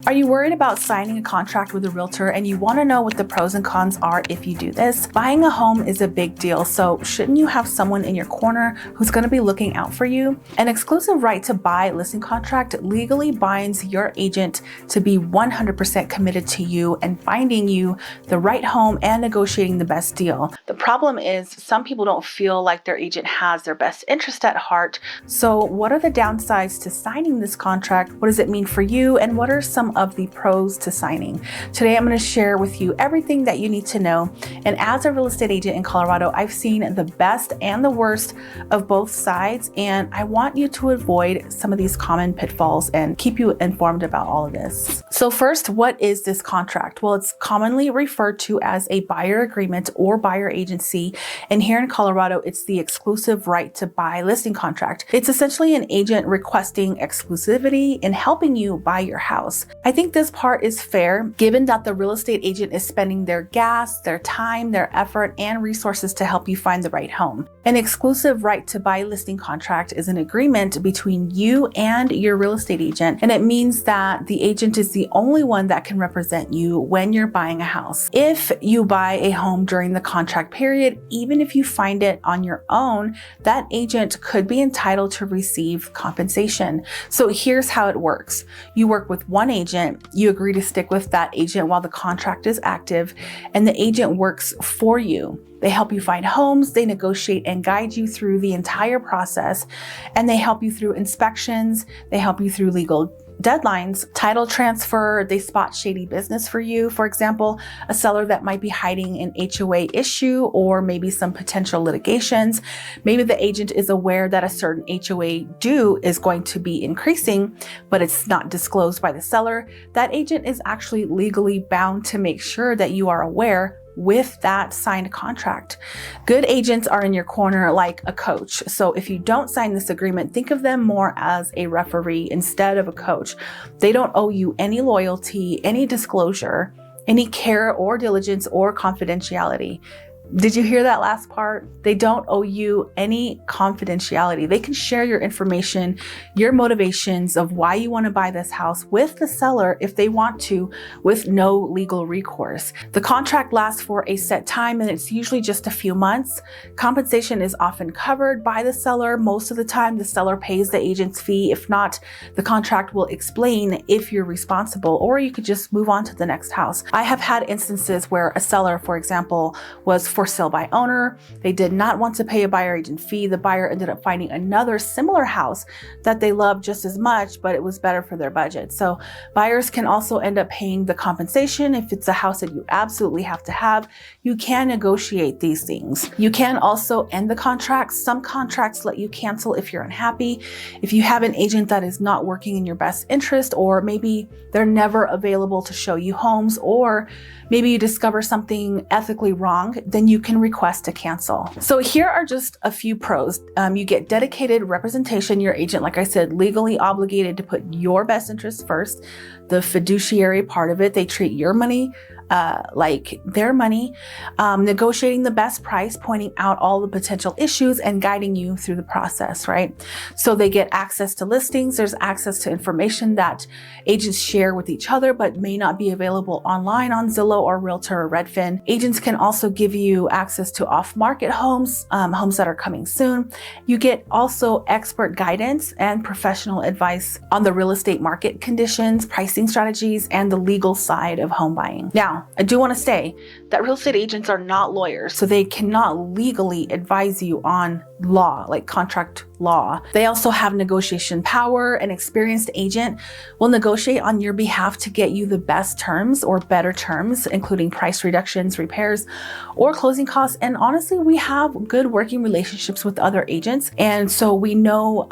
Are you worried about signing a contract with a realtor and you want to know what the pros and cons are if you do this? Buying a home is a big deal, so shouldn't you have someone in your corner who's going to be looking out for you? An exclusive right to buy listing contract legally binds your agent to be 100% committed to you and finding you the right home and negotiating the best deal. The problem is some people don't feel like their agent has their best interest at heart. So what are the downsides to signing this contract? What does it mean for you? And what are some of the pros to signing? Today, I'm going to share with you everything that you need to know. And as a real estate agent in Colorado, I've seen the best and the worst of both sides. And I want you to avoid some of these common pitfalls and keep you informed about all of this. So first, what is this contract? Well, it's commonly referred to as a buyer agreement or buyer agency. And here in Colorado, it's the exclusive right to buy listing contract. It's essentially an agent requesting exclusivity in helping you buy your house. I think this part is fair, given that the real estate agent is spending their gas, their time, their effort, and resources to help you find the right home. An exclusive right to buy listing contract is an agreement between you and your real estate agent, and it means that the agent is the only one that can represent you when you're buying a house. If you buy a home during the contract period, even if you find it on your own, that agent could be entitled to receive compensation. So here's how it works. You work with one agent, you agree to stick with that agent while the contract is active, and the agent works for you. They help you find homes, they negotiate and guide you through the entire process, and they help you through inspections, they help you through legal deadlines, title transfer, they spot shady business for you. For example, a seller that might be hiding an HOA issue or maybe some potential litigations. Maybe the agent is aware that a certain HOA due is going to be increasing, but it's not disclosed by the seller. That agent is actually legally bound to make sure that you are aware with that signed contract. Good agents are in your corner like a coach. So if you don't sign this agreement, think of them more as a referee instead of a coach. They don't owe you any loyalty, any disclosure, any care or diligence or confidentiality. Did you hear that last part? They don't owe you any confidentiality. They can share your information, your motivations of why you want to buy this house with the seller if they want to, with no legal recourse. The contract lasts for a set time and it's usually just a few months. Compensation is often covered by the seller. Most of the time, the seller pays the agent's fee. If not, the contract will explain if you're responsible, or you could just move on to the next house. I have had instances where a seller, for example, was for sale by owner. They did not want to pay a buyer agent fee. The buyer ended up finding another similar house that they loved just as much, but it was better for their budget. So buyers can also end up paying the compensation if it's a house that you absolutely have to have. You can negotiate these things. You can also end the contract. Some contracts let you cancel if you're unhappy. If you have an agent that is not working in your best interest, or maybe they're never available to show you homes, or maybe you discover something ethically wrong, then you can request to cancel. So here are just a few pros. You get dedicated representation. Your agent, like I said, legally obligated to put your best interests first. The fiduciary part of it, they treat your money like their money, negotiating the best price, pointing out all the potential issues and guiding you through the process, right? So they get access to listings. There's access to information that agents share with each other, but may not be available online on Zillow or Realtor or Redfin. Agents can also give you access to off-market homes, homes that are coming soon. You get also expert guidance and professional advice on the real estate market conditions, pricing strategies, and the legal side of home buying. Now, I do want to say that real estate agents are not lawyers, so they cannot legally advise you on law, like contract law. They also have negotiation power. An experienced agent will negotiate on your behalf to get you the best terms or better terms, including price reductions, repairs, or closing costs. And honestly, we have good working relationships with other agents. And so we know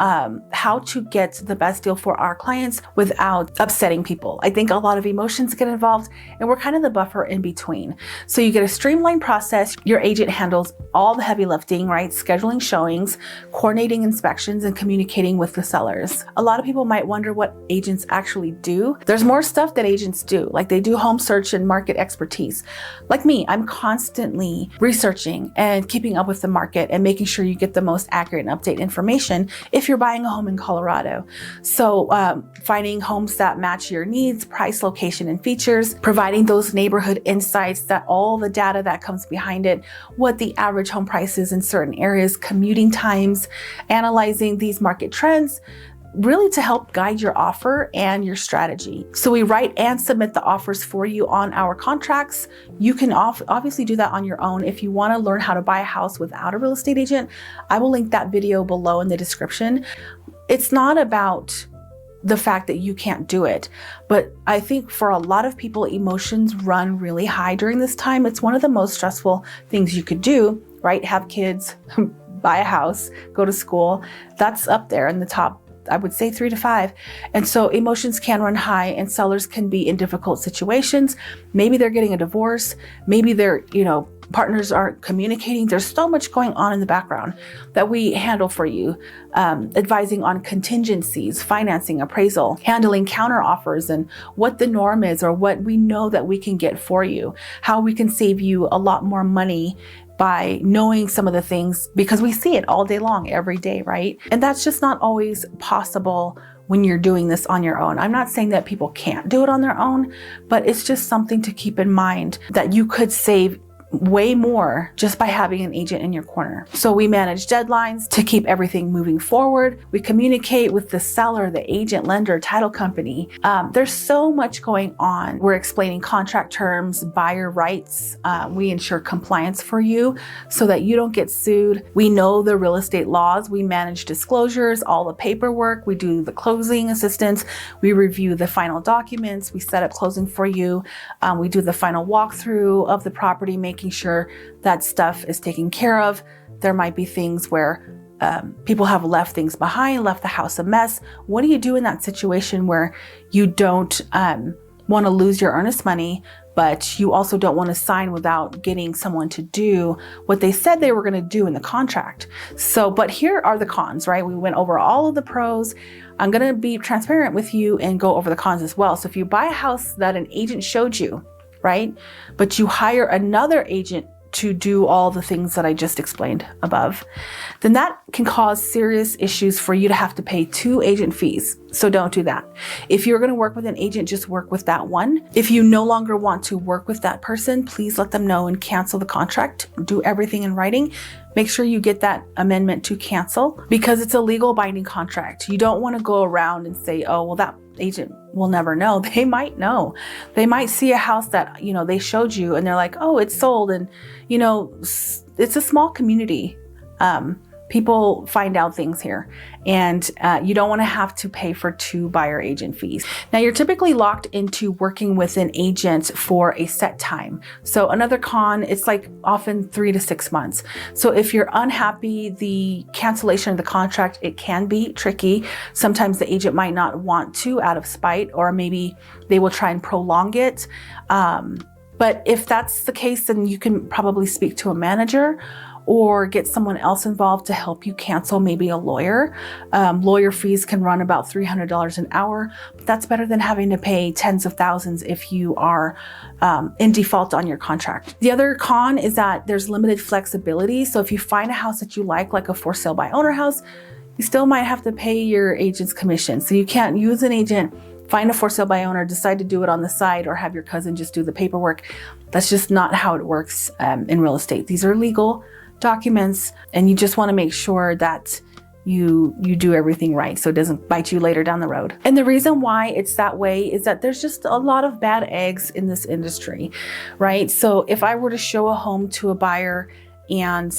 how to get the best deal for our clients without upsetting people. I think a lot of emotions get involved, and we're kind of the buffer in between. So you get a streamlined process. Your agent handles all the heavy lifting, right? Scheduling showings, showings, coordinating inspections, and communicating with the sellers. A lot of people might wonder what agents actually do. There's more stuff that agents do, like they do home search and market expertise. Like me, I'm constantly researching and keeping up with the market and making sure you get the most accurate and updated information if you're buying a home in Colorado. So finding homes that match your needs, price, location, and features, providing those neighborhood insights, that all the data that comes behind it, what the average home price is in certain areas, commuting times, analyzing these market trends, really to help guide your offer and your strategy. So we write and submit the offers for you on our contracts. You can obviously do that on your own. If you want to learn how to buy a house without a real estate agent, I will link that video below in the description. It's not about the fact that you can't do it, but I think for a lot of people, emotions run really high during this time. It's one of the most stressful things you could do, right? Have kids, buy a house, go to school. That's up there in the top, I would say 3 to 5. And so emotions can run high and sellers can be in difficult situations. Maybe they're getting a divorce. Maybe their, partners aren't communicating. There's so much going on in the background that we handle for you, advising on contingencies, financing, appraisal, handling counter offers, and what the norm is or what we know that we can get for you, how we can save you a lot more money by knowing some of the things, because we see it all day long, every day, right? And that's just not always possible when you're doing this on your own. I'm not saying that people can't do it on their own, but it's just something to keep in mind that you could save way more just by having an agent in your corner. So we manage deadlines to keep everything moving forward. We communicate with the seller, the agent, lender, title company. There's so much going on. We're explaining contract terms, buyer rights. We ensure compliance for you so that you don't get sued. We know the real estate laws. We manage disclosures, all the paperwork. We do the closing assistance. We review the final documents. We set up closing for you. We do the final walkthrough of the property, making sure that stuff is taken care of. There might be things where people have left things behind, left the house a mess. What do you do in that situation where you don't want to lose your earnest money, but you also don't want to sign without getting someone to do what they said they were going to do in the contract? So, but here are the cons, right? We went over all of the pros. I'm going to be transparent with you and go over the cons as well. So if you buy a house that an agent showed you, right, but you hire another agent to do all the things that I just explained above, then that can cause serious issues for you to have to pay 2 agent fees. So don't do that. If you're going to work with an agent, just work with that one. If you no longer want to work with that person, please let them know and cancel the contract. Do everything in writing. Make sure you get that amendment to cancel, because it's a legal binding contract. You don't want to go around and say, oh, well, that agent will never know. They might know. They might see a house that, they showed you and they're like, oh, it's sold. And, it's a small community. People find out things here, and you don't want to have to pay for 2 buyer agent fees. Now, you're typically locked into working with an agent for a set time. So another con, it's like often 3 to 6 months. So if you're unhappy, the cancellation of the contract, it can be tricky. Sometimes the agent might not want to out of spite, or maybe they will try and prolong it. But if that's the case, then you can probably speak to a manager or get someone else involved to help you cancel, maybe a lawyer. Lawyer fees can run about $300 an hour, but that's better than having to pay tens of thousands if you are in default on your contract. The other con is that there's limited flexibility. So if you find a house that you like a for sale by owner house, you still might have to pay your agent's commission. So you can't use an agent, find a for sale by owner, decide to do it on the side, or have your cousin just do the paperwork. That's just not how it works in real estate. These are legal documents, and you just want to make sure that you do everything right so it doesn't bite you later down the road. And the reason why it's that way is that there's just a lot of bad eggs in this industry, right? So if I were to show a home to a buyer and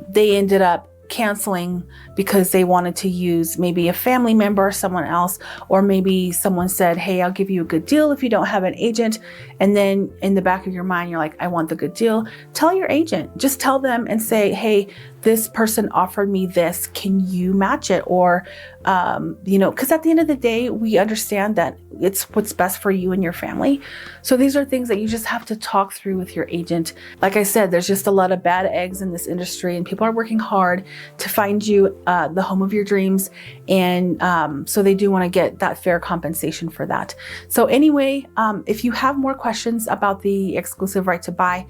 they ended up canceling because they wanted to use maybe a family member or someone else, or maybe someone said, hey, I'll give you a good deal if you don't have an agent. And then in the back of your mind, you're like, I want the good deal. Tell your agent, just tell them and say, hey, this person offered me this, can you match it? Or, because at the end of the day, we understand that it's what's best for you and your family. So these are things that you just have to talk through with your agent. Like I said, there's just a lot of bad eggs in this industry, and people are working hard to find you the home of your dreams. And so they do want to get that fair compensation for that. So anyway, if you have more questions about the exclusive right to buy,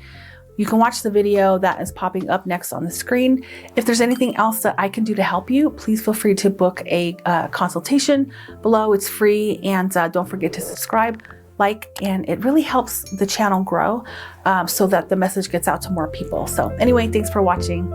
you can watch the video that is popping up next on the screen. If there's anything else that I can do to help you, please feel free to book a consultation below. It's free, and don't forget to subscribe, like, and it really helps the channel grow so that the message gets out to more people. So anyway, thanks for watching.